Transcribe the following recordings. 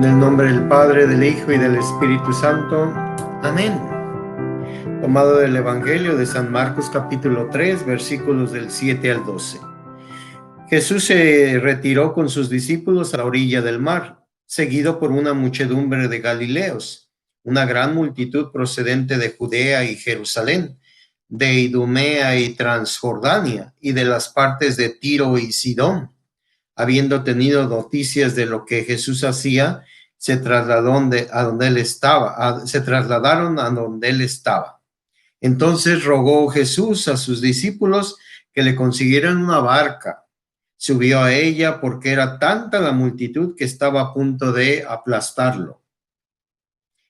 En el nombre del Padre, del Hijo y del Espíritu Santo. Amén. Tomado del Evangelio de San Marcos capítulo 3, versículos del 7 al 12. Jesús se retiró con sus discípulos a la orilla del mar, seguido por una muchedumbre de Galileos, una gran multitud procedente de Judea y Jerusalén, de Idumea y Transjordania, y de las partes de Tiro y Sidón. Habiendo tenido noticias de lo que Jesús hacía, se trasladaron a donde él estaba. Entonces rogó Jesús a sus discípulos que le consiguieran una barca. Subió a ella porque era tanta la multitud que estaba a punto de aplastarlo.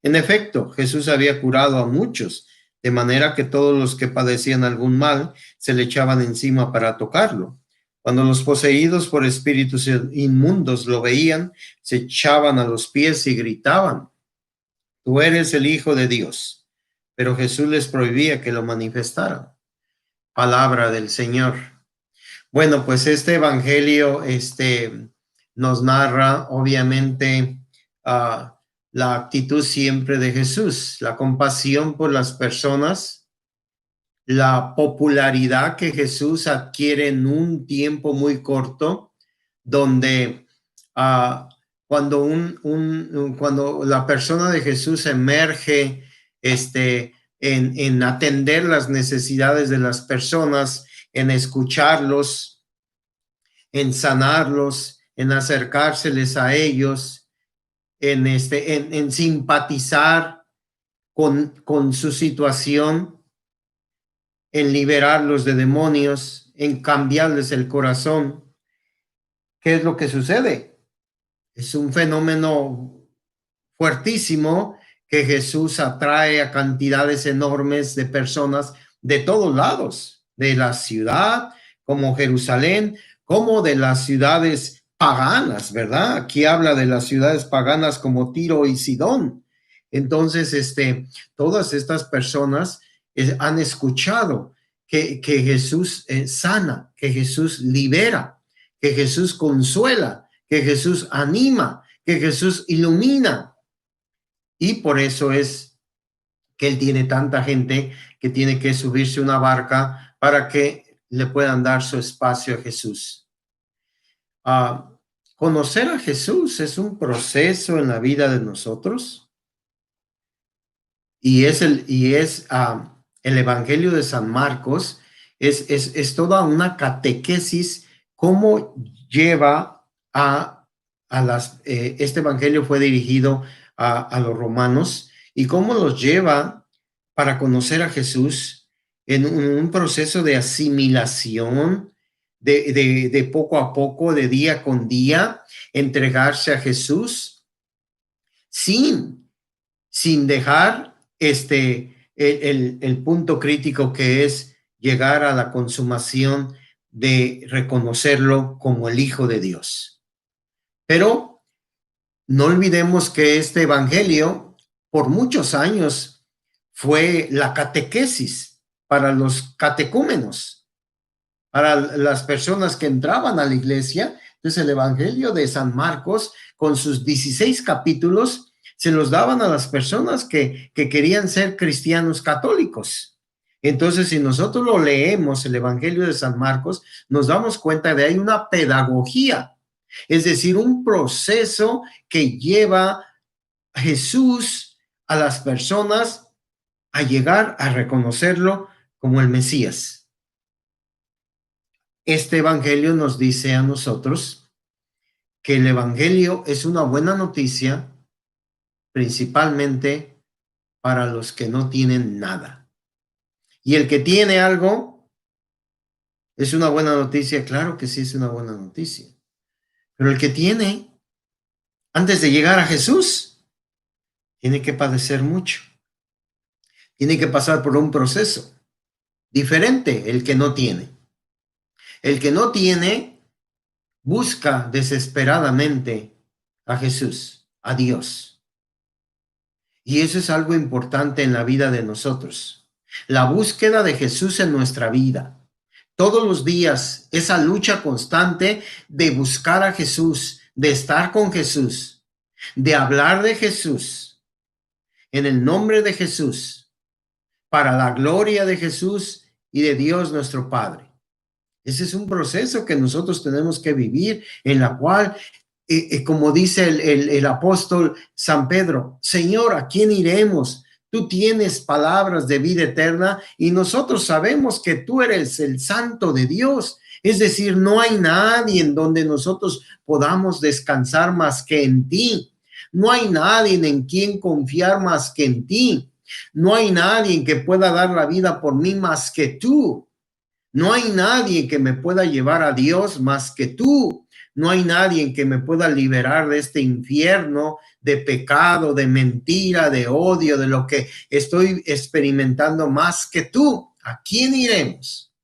En efecto, Jesús había curado a muchos, de manera que todos los que padecían algún mal se le echaban encima para tocarlo. Cuando los poseídos por espíritus inmundos lo veían, se echaban a los pies y gritaban: «Tú eres el Hijo de Dios». Pero Jesús les prohibía que lo manifestaran. Palabra del Señor. Bueno, pues este evangelio nos narra, obviamente, la actitud siempre de Jesús, la compasión por las personas, la popularidad que Jesús adquiere en un tiempo muy corto, donde cuando la persona de Jesús emerge en atender las necesidades de las personas, en escucharlos, en sanarlos, en acercárseles a ellos, en simpatizar con su situación, en liberarlos de demonios, en cambiarles el corazón. ¿Qué es lo que sucede? Es un fenómeno fuertísimo que Jesús atrae a cantidades enormes de personas de todos lados, de la ciudad como Jerusalén, como de las ciudades paganas, ¿verdad? Aquí habla de las ciudades paganas como Tiro y Sidón. Entonces, todas estas personas han escuchado que Jesús sana, que Jesús libera, que Jesús consuela, que Jesús anima, que Jesús ilumina. Y por eso es que él tiene tanta gente que tiene que subirse a una barca para que le puedan dar su espacio a Jesús. Conocer a Jesús es un proceso en la vida de nosotros, y el Evangelio de San Marcos es toda una catequesis, cómo lleva este Evangelio fue dirigido a los romanos, y cómo los lleva para conocer a Jesús en un proceso de asimilación, de poco a poco, de día con día, entregarse a Jesús sin dejar el punto crítico, que es llegar a la consumación de reconocerlo como el Hijo de Dios. Pero no olvidemos que este evangelio por muchos años fue la catequesis para los catecúmenos, para las personas que entraban a la iglesia. Entonces el evangelio de San Marcos, con sus 16 capítulos, se los daban a las personas que querían ser cristianos católicos. Entonces, si nosotros lo leemos, el evangelio de San Marcos, nos damos cuenta de que hay una pedagogía, es decir, un proceso que lleva a Jesús a las personas a llegar a reconocerlo como el Mesías. Este evangelio nos dice a nosotros que el evangelio es una buena noticia, principalmente para los que no tienen nada. Y el que tiene algo, ¿es una buena noticia? Claro que sí, es una buena noticia. Pero el que tiene, antes de llegar a Jesús, tiene que padecer mucho. Tiene que pasar por un proceso diferente el que no tiene. El que no tiene busca desesperadamente a Jesús, a Dios. Y eso es algo importante en la vida de nosotros. La búsqueda de Jesús en nuestra vida. Todos los días, esa lucha constante de buscar a Jesús, de estar con Jesús. de hablar de Jesús, en el nombre de Jesús, para la gloria de Jesús y de Dios nuestro Padre. Ese es un proceso que nosotros tenemos que vivir, en la cual, como dice el apóstol San Pedro, Señor, ¿a quién iremos? Tú tienes palabras de vida eterna y nosotros sabemos que tú eres el Santo de Dios. Es decir, no hay nadie en donde nosotros podamos descansar más que en ti. No hay nadie en quien confiar más que en ti. No hay nadie que pueda dar la vida por mí más que tú. No hay nadie que me pueda llevar a Dios más que tú. No hay nadie que me pueda liberar de este infierno de pecado, de mentira, de odio, de lo que estoy experimentando más que tú. ¿A quién iremos?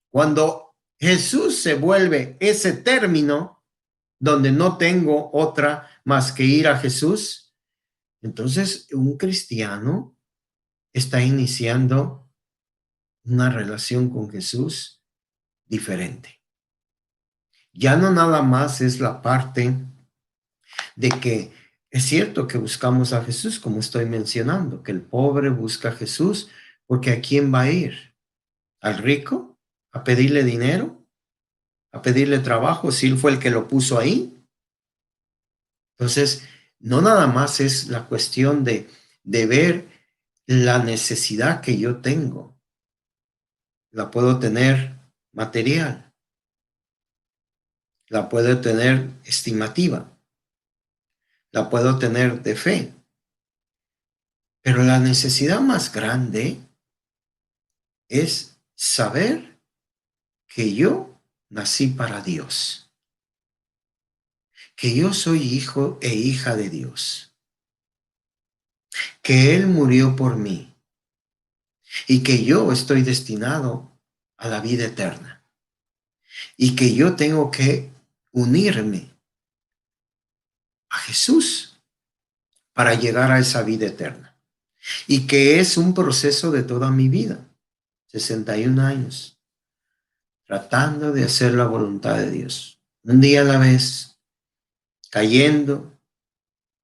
Cuando Jesús se vuelve ese término donde no tengo otra más que ir a Jesús, entonces un cristiano está iniciando una relación con Jesús diferente. Ya no nada más es la parte de que es cierto que buscamos a Jesús, como estoy mencionando, que el pobre busca a Jesús, porque ¿a quién va a ir? ¿Al rico? ¿A pedirle dinero? ¿A pedirle trabajo si él fue el que lo puso ahí? Entonces, no nada más es la cuestión de ver la necesidad que yo tengo. La puedo tener material, la puedo tener estimativa, la puedo tener de fe, pero la necesidad más grande es saber que yo nací para Dios, que yo soy hijo e hija de Dios, que Él murió por mí y que yo estoy destinado a la vida eterna y que yo tengo que unirme a Jesús para llegar a esa vida eterna y que es un proceso de toda mi vida, 61 años, tratando de hacer la voluntad de Dios, un día a la vez, cayendo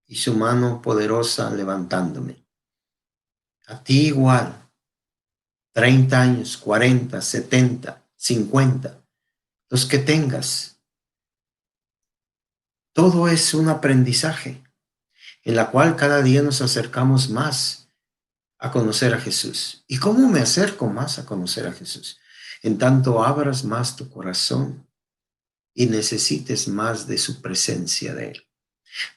y su mano poderosa levantándome. A ti igual, 30 años, 40, 70, 50, los que tengas. Todo es un aprendizaje en la cual cada día nos acercamos más a conocer a Jesús. ¿Y cómo me acerco más a conocer a Jesús? En tanto abras más tu corazón y necesites más de su presencia de Él.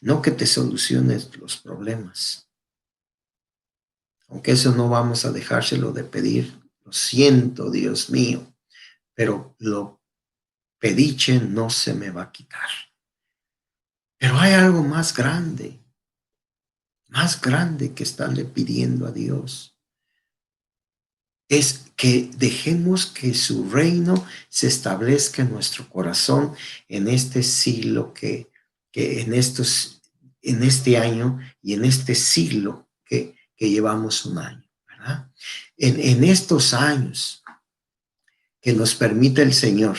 No que te soluciones los problemas. Aunque eso no vamos a dejárselo de pedir. Lo siento, Dios mío, pero lo pediche no se me va a quitar. Pero hay algo más grande que estarle pidiendo a Dios. Es que dejemos que su reino se establezca en nuestro corazón en este siglo en este año y en este siglo que llevamos un año, ¿verdad? En estos años que nos permita el Señor,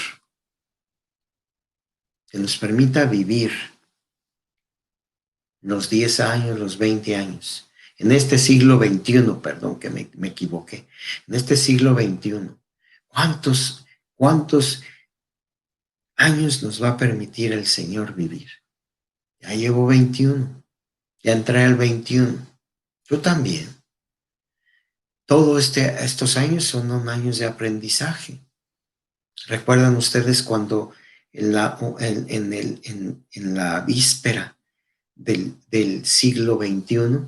que nos permita vivir los 10 años, los 20 años, en este siglo XXI, perdón que me equivoqué, en este siglo XXI, ¿cuántos años nos va a permitir el Señor vivir? Ya llevo 21, ya entré al 21, yo también. Todos estos años son años de aprendizaje. ¿Recuerdan ustedes cuando en la víspera del siglo XXI,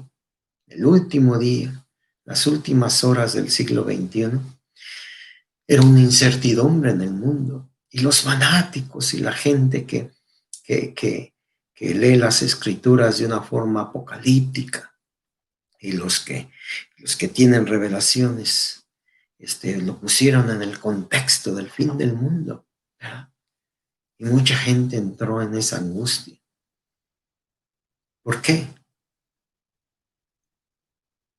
el último día, las últimas horas del siglo XXI, era una incertidumbre en el mundo? Y los fanáticos y la gente que lee las escrituras de una forma apocalíptica y los que tienen revelaciones, lo pusieron en el contexto del fin del mundo, ¿verdad? Y mucha gente entró en esa angustia. ¿Por qué?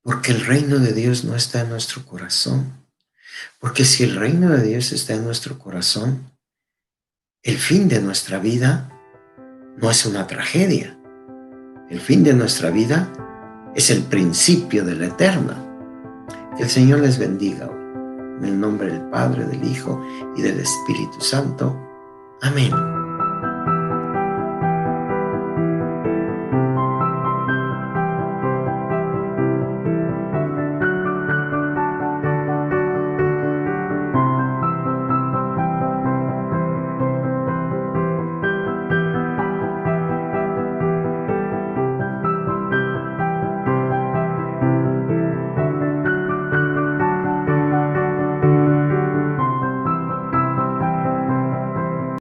Porque el reino de Dios no está en nuestro corazón. Porque si el reino de Dios está en nuestro corazón, el fin de nuestra vida no es una tragedia, El fin de nuestra vida es el principio de la eterna. Que el Señor les bendiga hoy. En el nombre del Padre, del Hijo y del Espíritu Santo. Amén.